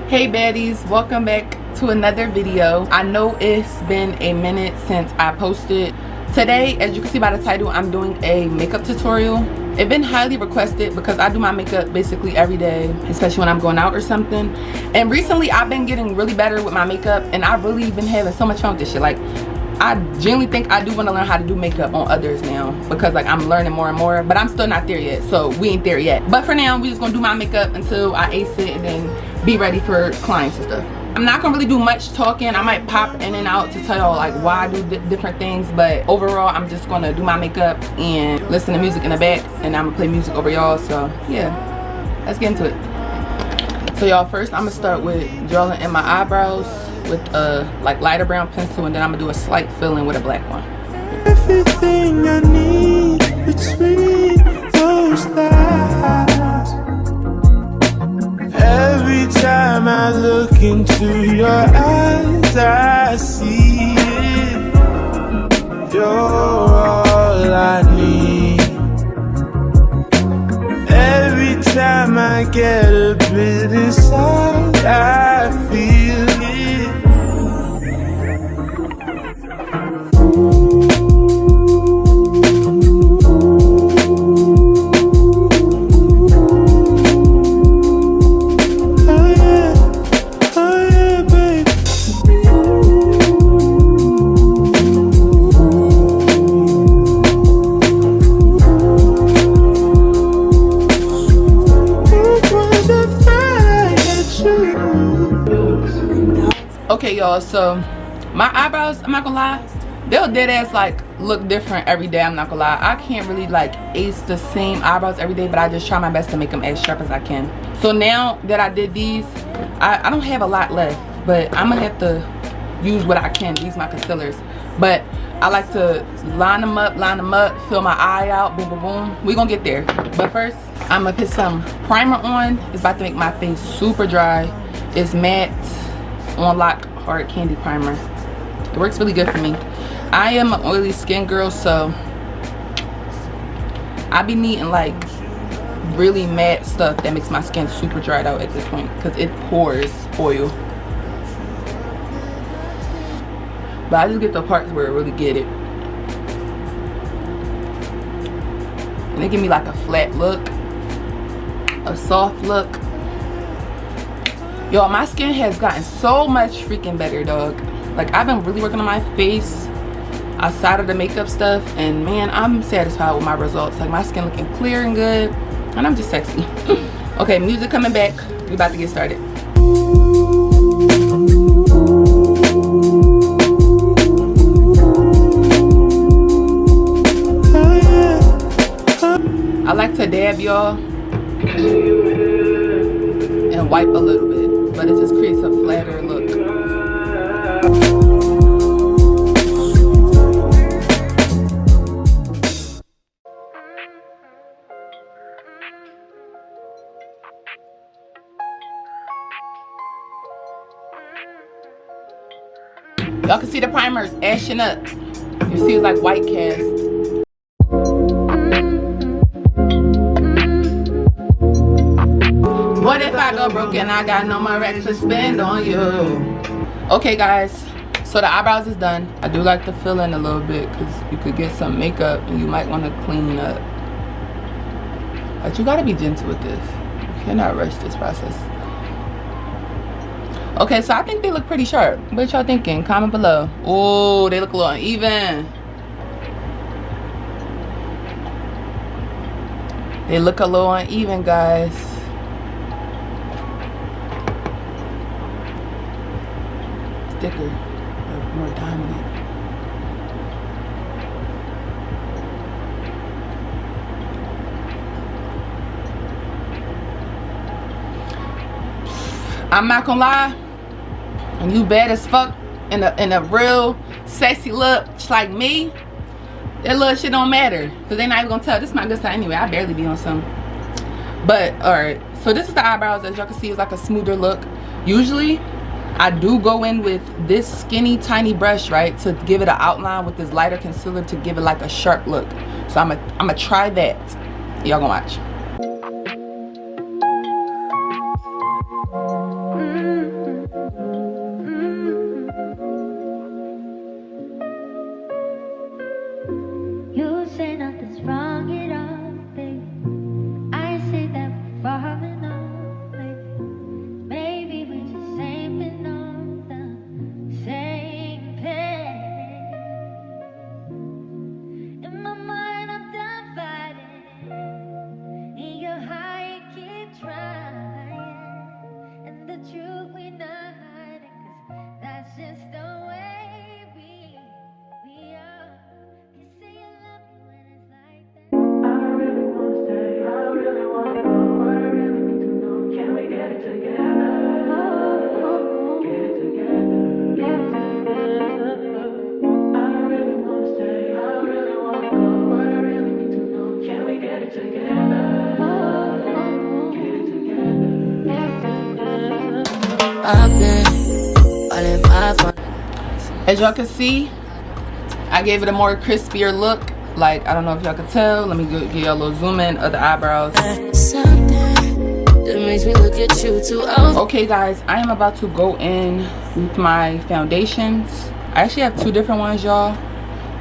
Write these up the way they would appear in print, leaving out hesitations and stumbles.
Hey baddies, welcome back to another video. I know it's been a minute since I posted. Today, as you can see by the title, I'm doing a makeup tutorial. It's been highly requested because I do my makeup basically every day, especially when I'm going out or something. And recently I've been getting really better with my makeup, and I've really been having so much fun with this shit. Like, I genuinely think I do want to learn how to do makeup on others now, because like I'm learning more and more, but I'm still not there yet, so we ain't there yet. But for now, we just gonna do my makeup until I ace it and then be ready for clients and stuff. I'm not gonna really do much talking. I might pop in and out to tell y'all like why I do different things, but overall I'm just gonna do my makeup and listen to music in the back, and I'm gonna play music over y'all. So yeah, let's get into it. So y'all, first I'm gonna start with drawing in my eyebrows with a like lighter brown pencil, and then I'm gonna do a slight filling with a black one. Everything I need between those lines. Every time I look into your eyes, I see it. You're all I need. Every time I get a bit inside, I feel it. Okay y'all, so my eyebrows, I'm not gonna lie, they'll dead ass like look different every day. I'm not gonna lie, I can't really like ace the same eyebrows every day, but I just try my best to make them as sharp as I can. So now that I did these, I don't have a lot left, but I'm gonna have to use what I can. These my concealers, but I like to line them up, fill my eye out, boom boom boom. We gonna get there, but first I'm gonna put some primer on. It's about to make my face super dry. It's matte on lock hard candy primer. It works really good for me. I am an oily skin girl, so I be needing like really matte stuff that makes my skin super dried out at this point, because it pours oil. But I just get the parts where it really get it, and they give me like a flat look, a soft look. Y'all, my skin has gotten so much freaking better, dog. Like, I've been really working on my face outside of the makeup stuff, and man, I'm satisfied with my results. Like, my skin looking clear and good, and I'm just sexy. Okay, music coming back. We about to get started. I like to dab, y'all, and wipe a little bit, but it just creates a flatter look. Y'all can see the primer is ashing up. You see it's like white cast. What if I go broke and I got no more racks to spend on you? Okay guys, so the eyebrows is done. I do like to fill in a little bit because you could get some makeup and you might want to clean up. But you gotta be gentle with this. You cannot rush this process. Okay, so I think they look pretty sharp. What y'all thinking? Comment below. Oh, they look a little uneven. They look a little uneven, guys. Thicker or more dominant. I'm not gonna lie, when you bad as fuck in a real sexy look like me, that little shit don't matter, because they not even gonna tell. This is my good side anyway. I barely be on some. But alright, so this is the eyebrows. As y'all can see, it's like a smoother look. Usually I do go in with this skinny tiny brush, right, to give it an outline with this lighter concealer to give it like a sharp look. So I'm gonna try that. Y'all gonna watch. As y'all can see, I gave it a more crispier look. Like, I don't know if y'all can tell. Let me give y'all a little zoom in of the eyebrows. Okay guys, I am about to go in with my foundations. I actually have two different ones, y'all.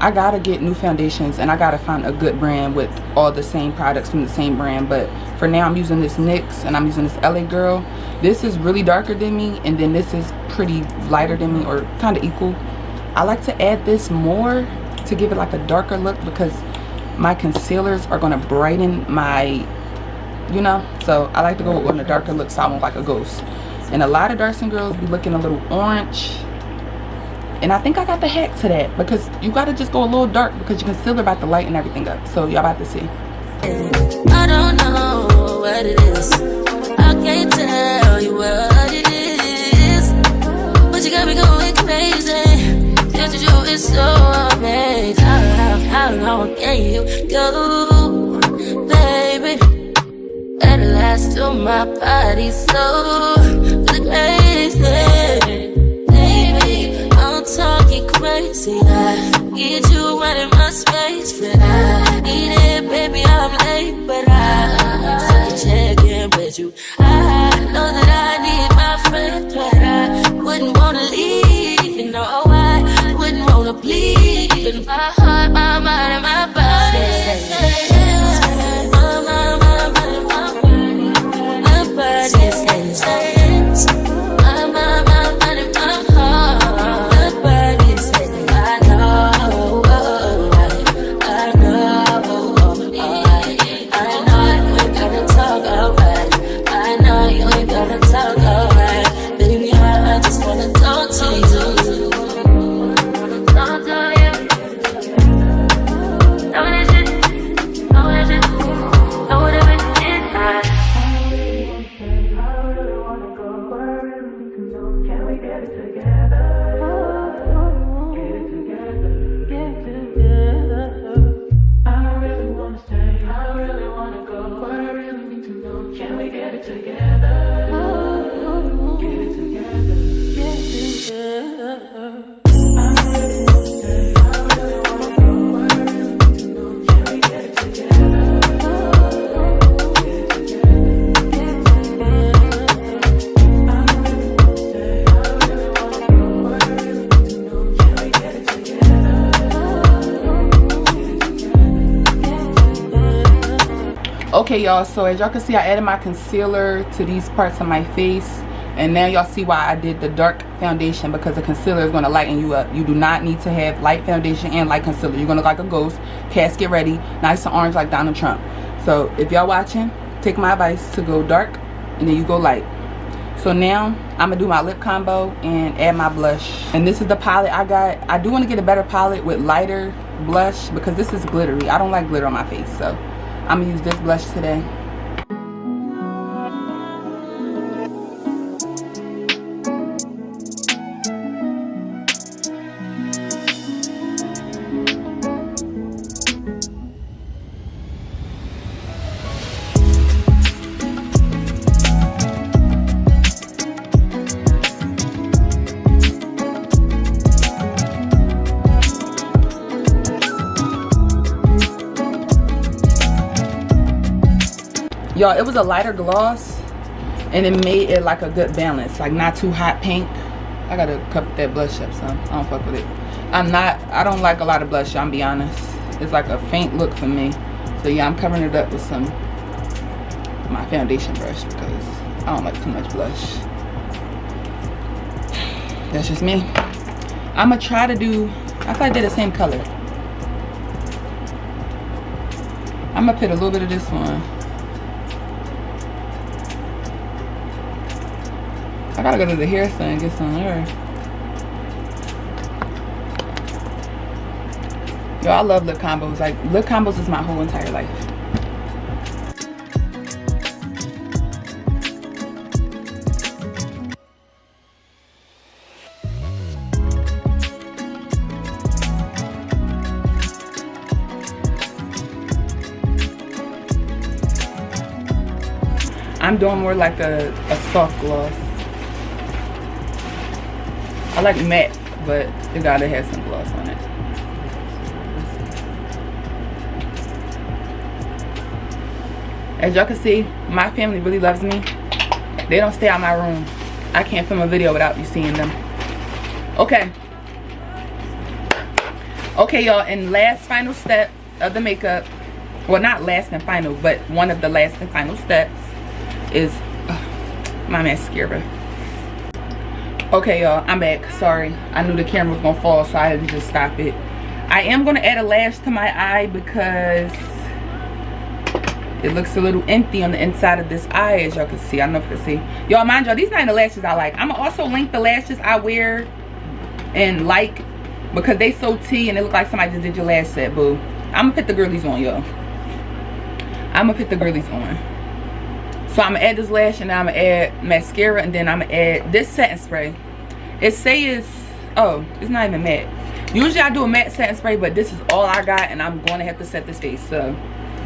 I gotta get new foundations and I gotta find a good brand with all the same products from the same brand. But for now I'm using this NYX and I'm using this LA Girl. This is really darker than me, and then this is pretty lighter than me, or kind of equal. I like to add this more to give it like a darker look because my concealers are gonna brighten my, you know, so I like to go on a darker look so I won't like a ghost. And a lot of dark skin girls be looking a little orange, and I think I got the hack to that because you gotta just go a little dark because your concealer about to lighten everything up. So y'all about to see. I don't know what it is, I can't tell you what it is, but you got me going crazy. Just to you is so amazing. How long can you go, baby? At last to my body so crazy, baby. I'm talking crazy. I get you right in my space, but I need it, baby. I'm late, but I still check in with you. I know that I need my friend, but I wouldn't wanna leave. You know I wouldn't wanna bleed in my heart, my mind, and my body. Okay y'all, so as y'all can see, I added my concealer to these parts of my face, and now y'all see why I did the dark foundation, because the concealer is going to lighten you up. You do not need to have light foundation and light concealer. You're going to look like a ghost. Casket ready, nice and orange like Donald Trump. So if y'all watching, take my advice to go dark and then you go light. So now I'm gonna do my lip combo and add my blush, and this is the palette I got. I do want to get a better palette with lighter blush because this is glittery. I don't like glitter on my face, so I'm gonna use this blush today. Y'all, it was a lighter gloss and it made it like a good balance, like not too hot pink. I gotta cut that blush up some. I don't fuck with it. I don't like a lot of blush, I'm be honest. It's like a faint look for me. So yeah, I'm covering it up with my foundation brush because I don't like too much blush. That's just me. I'm gonna try to do, I thought I did the same color. I'm gonna put a little bit of this one. I gotta go to the hair salon and get some hair. Yo, I love lip combos. Like, lip combos is my whole entire life. I'm doing more like a soft gloss. I like matte, but it gotta have some gloss on it. As y'all can see, my family really loves me. They don't stay out my room. I can't film a video without you seeing them. Okay. Okay, y'all, and last final step of the makeup, well, not last and final, but one of the last and final steps is my mascara. Okay, y'all, I'm back. Sorry, I knew the camera was gonna fall, so I had to just stop it. I am gonna add a lash to my eye because it looks a little empty on the inside of this eye, as y'all can see. I don't know if you can see. Y'all, mind y'all, these are the lashes I like. I'm gonna also link the lashes I wear and like, because they so tea and it look like somebody just did your lash set, boo. I'm gonna put the girlies on, y'all. I'm gonna put the girlies on. So I'm gonna add this lash, and then I'm gonna add mascara, and then I'm gonna add this setting spray. It says, oh, it's not even matte. Usually I do a matte setting spray, but this is all I got, and I'm going to have to set this face. So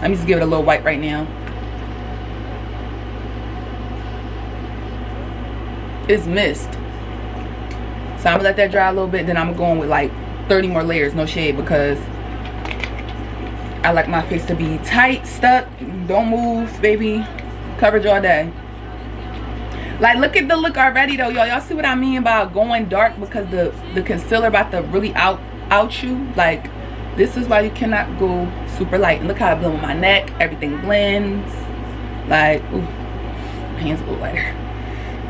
let me just give it a little wipe right now. It's mist. So I'm gonna let that dry a little bit, then I'm gonna go in with like 30 more layers, no shade, because I like my face to be tight, stuck, don't move, baby. Coverage all day. Like, look at the look already though, y'all. Y'all see what I mean about going dark, because the concealer about to really out you. Like, this is why you cannot go super light. And look how I blend with my neck. Everything blends. Like, ooh, my hands a little lighter.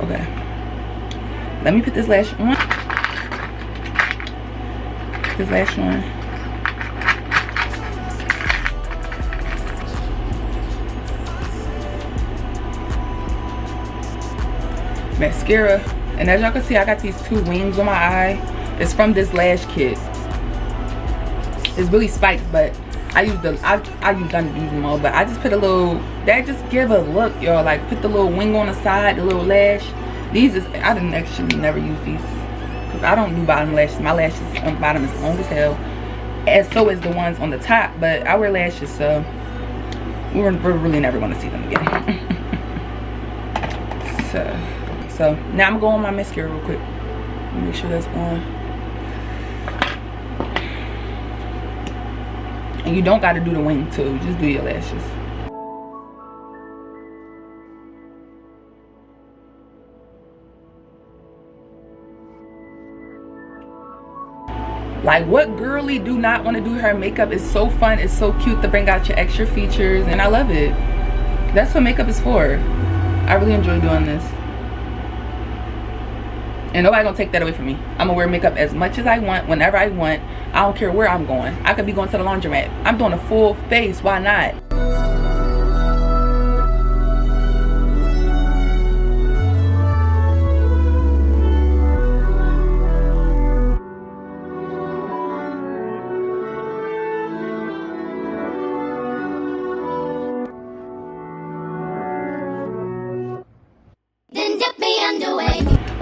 Okay. Let me put this lash on. Put this lash on. Mascara, and as y'all can see, I got these two wings on my eye. It's from this lash kit. It's really spiked, but I use them all, but I just put a little, that just give a look, y'all. Like, put the little wing on the side, the little lash. These is, I didn't actually never use these because I don't do bottom lashes. My lashes on the bottom is long as hell, and so is the ones on the top, but I wear lashes, so we're really never going to see them again. So now I'm going on my mascara real quick. Make sure that's on. And you don't got to do the wing too. Just do your lashes. Like, what girly do not want to do her makeup? It's so fun. It's so cute to bring out your extra features, and I love it. That's what makeup is for. I really enjoy doing this. And nobody gonna take that away from me. I'm gonna wear makeup as much as I want, whenever I want. I don't care where I'm going. I could be going to the laundromat. I'm doing a full face. Why not?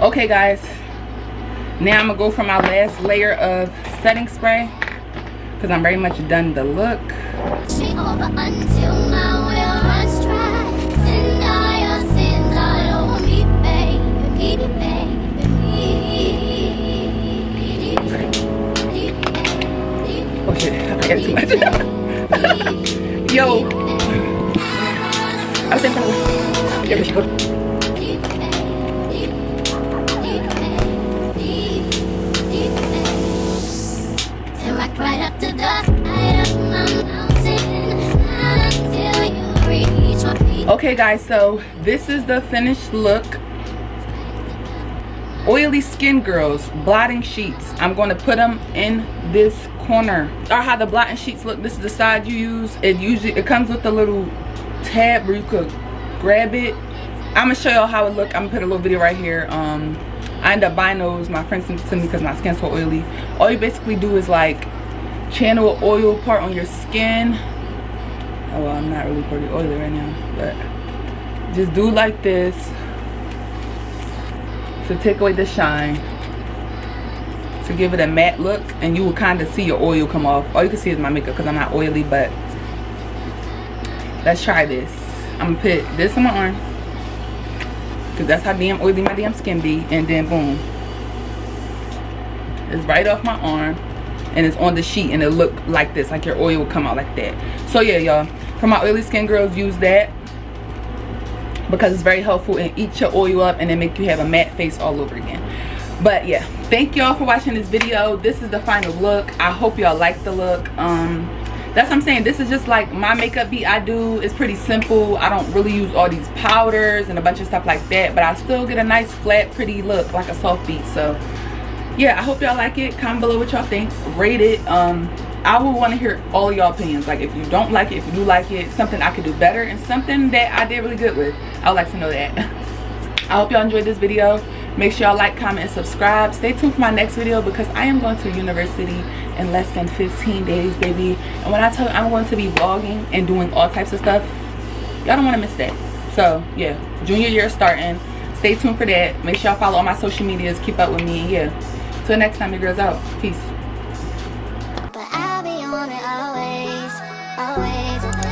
Okay guys, now I'm gonna go for my last layer of setting spray because I'm very much done the look. Oh shit, I forgot too much. Yo, I was in front of you. Okay guys, so this is the finished look. Oily skin girls, blotting sheets. I'm going to put them in this corner. Or how the blotting sheets look. This is the side you use. It comes with a little tab where you could grab it. I'm gonna show y'all how it look. I'm gonna put a little video right here. I ended up buying those. My friend sent it to me because my skin's so oily. All you basically do is like channel an oil part on your skin. Oh well, I'm not really pretty oily right now, but just do like this to take away the shine, to give it a matte look, and you will kind of see your oil come off. All you can see is my makeup because I'm not oily, but let's try this. I'm gonna put this on my arm because that's how damn oily my damn skin be, and then boom, It's right off my arm, and it's on the sheet, and it look like this, like your oil will come out like that. So yeah, y'all, for my oily skin girls, use that because it's very helpful and eat your oil up and then make you have a matte face all over again. But yeah, thank y'all for watching this video. This is the final look. I hope y'all like the look. That's what I'm saying. This is just like my makeup beat I do. It's pretty simple. I don't really use all these powders and a bunch of stuff like that, but I still get a nice flat pretty look like a soft beat. So yeah, I hope y'all like it. Comment below what y'all think. Rate it. I will want to hear all of y'all opinions. Like if you don't like it, if you do like it, something I could do better, and something that I did really good with. I would like to know that. I hope y'all enjoyed this video. Make sure y'all like, comment, and subscribe. Stay tuned for my next video because I am going to university in less than 15 days, baby. And when I tell you I'm going to be vlogging and doing all types of stuff, y'all don't want to miss that. So yeah, junior year starting. Stay tuned for that. Make sure y'all follow all my social medias. Keep up with me. And yeah, till next time, your girl's out. Peace. But I'll be on it always, always.